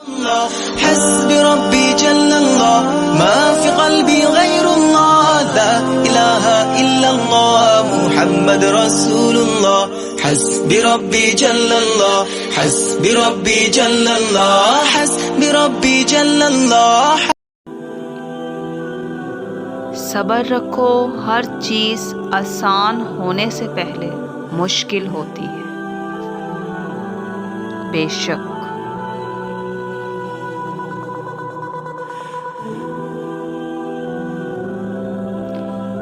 حسبي ربي جل الله ما في قلبي غير الله لا إله إلا الله محمد رسول الله حسبي ربي جل الله حسبي ربي جل الله حسبي ربي جل الله. صبر رکھو، ہر چیز آسان ہونے سے پہلے مشکل ہوتی ہے. بے شک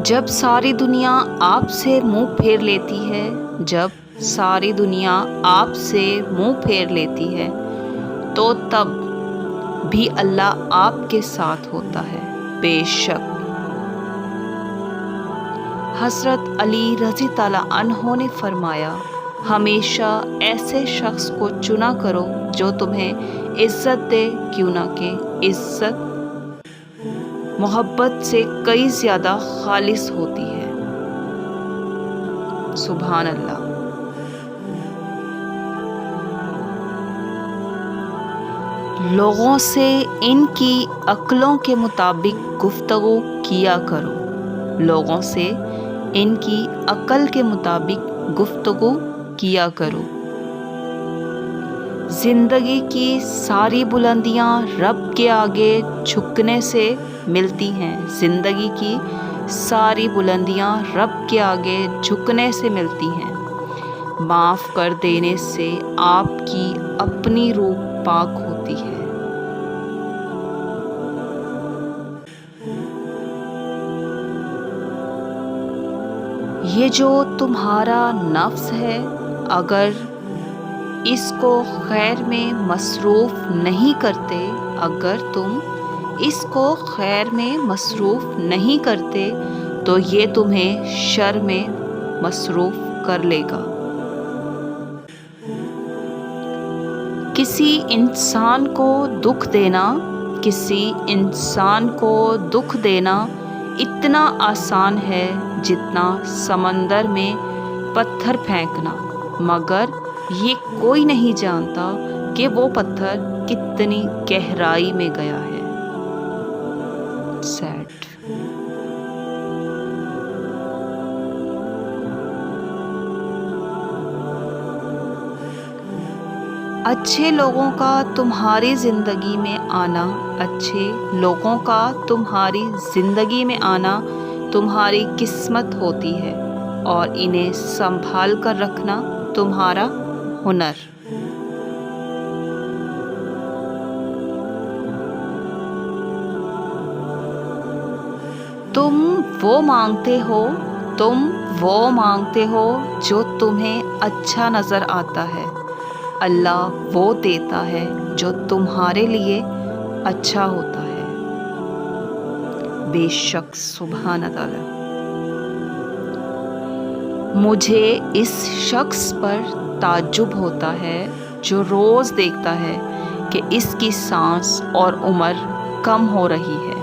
جب ساری دنیا آپ سے منہ پھیر لیتی ہے، جب ساری دنیا آپ سے منہ پھیر لیتی ہے تو تب بھی اللہ آپ کے ساتھ ہوتا ہے. بے شک حضرت علی رضی تعالیٰ عنہ نے فرمایا، ہمیشہ ایسے شخص کو چنا کرو جو تمہیں عزت دے، کیوں نہ کہ عزت محبت سے کئی زیادہ خالص ہوتی ہے. سبحان اللہ. لوگوں سے ان کی عقلوں کے مطابق گفتگو کیا کرو، لوگوں سے ان کی عقل کے مطابق گفتگو کیا کرو. زندگی کی ساری بلندیاں رب کے آگے جھکنے سے ملتی ہیں، زندگی کی ساری بلندیاں رب کے آگے جھکنے سے ملتی ہیں. معاف کر دینے سے آپ کی اپنی روح پاک ہوتی ہے. یہ جو تمہارا نفس ہے، اگر اس کو خیر میں مصروف نہیں کرتے، اگر تم اس کو خیر میں مصروف نہیں کرتے تو یہ تمہیں شر میں مصروف کر لے گا. کسی انسان کو دکھ دینا، کسی انسان کو دکھ دینا اتنا آسان ہے جتنا سمندر میں پتھر پھینکنا، مگر یہ کوئی نہیں جانتا کہ وہ پتھر کتنی گہرائی میں گیا ہے. سیٹ. اچھے لوگوں کا تمہاری زندگی میں آنا، اچھے لوگوں کا تمہاری زندگی میں آنا تمہاری قسمت ہوتی ہے، اور انہیں سنبھال کر رکھنا تمہارا ہنر. تم وہ مانگتے ہو جو تمہیں اچھا نظر آتا ہے، اللہ وہ دیتا ہے جو تمہارے لیے اچھا ہوتا ہے. بے شک سبحان اللہ. مجھے اس شخص پر تعجب ہوتا ہے جو روز دیکھتا ہے کہ اس کی سانس اور عمر کم ہو رہی ہے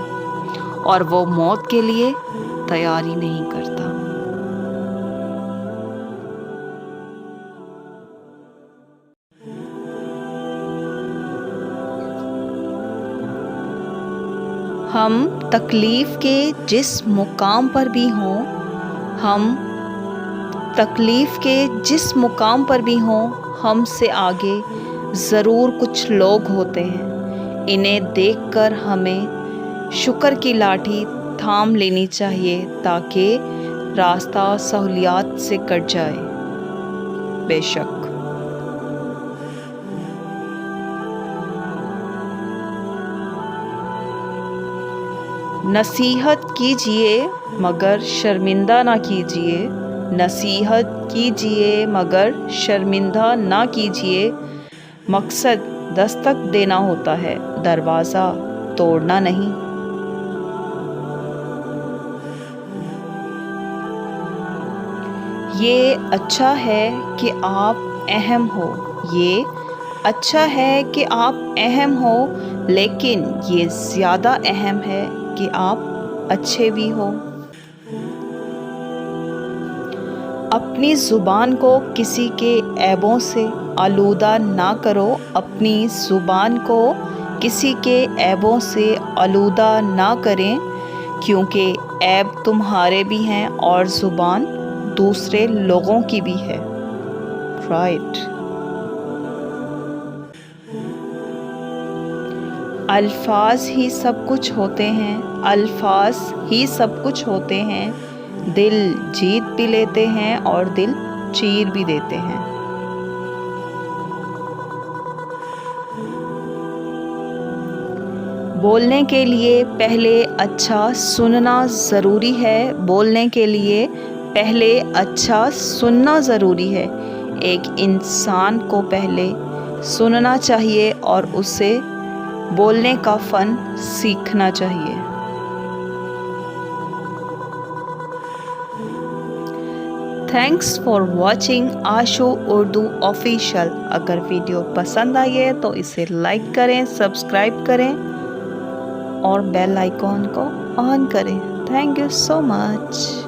اور وہ موت کے لیے تیاری نہیں کرتا. ہم تکلیف کے جس مقام پر بھی ہوں، ہم سے آگے ضرور کچھ لوگ ہوتے ہیں. انہیں دیکھ کر ہمیں شکر کی لاٹھی تھام لینی چاہیے تاکہ راستہ سہولیات سے کٹ جائے. بے شک نصیحت کیجیے مگر شرمندہ نہ کیجیے، نصیحت کیجیے مگر شرمندہ نہ کیجیے. مقصد دستک دینا ہوتا ہے، دروازہ توڑنا نہیں. یہ اچھا ہے کہ آپ اہم ہو، یہ اچھا ہے کہ آپ اہم ہو، لیکن یہ زیادہ اہم ہے کہ آپ اچھے بھی ہو. اپنی زبان کو کسی کے عیبوں سے آلودہ نہ کرو، اپنی زبان کو کسی کے عیبوں سے آلودہ نہ کریں، کیونکہ عیب تمہارے بھی ہیں اور زبان دوسرے لوگوں کی بھی ہے۔ رائٹ۔ الفاظ ہی سب کچھ ہوتے ہیں، الفاظ ہی سب کچھ ہوتے ہیں، دل جیت بھی لیتے ہیں اور دل چیر بھی دیتے ہیں۔ بولنے کے لیے پہلے اچھا سننا ضروری ہے، بولنے کے لیے پہلے اچھا سننا ضروری ہے۔ ایک انسان کو پہلے سننا چاہیے اور اسے بولنے کا فن سیکھنا چاہیے۔ Thanks for watching Ashu Urdu official. اگر ویڈیو پسند آئی ہے تو اسے لائک کریں، سبسکرائب کریں اور بیل آئیکن کو آن کریں۔ Thank you so much.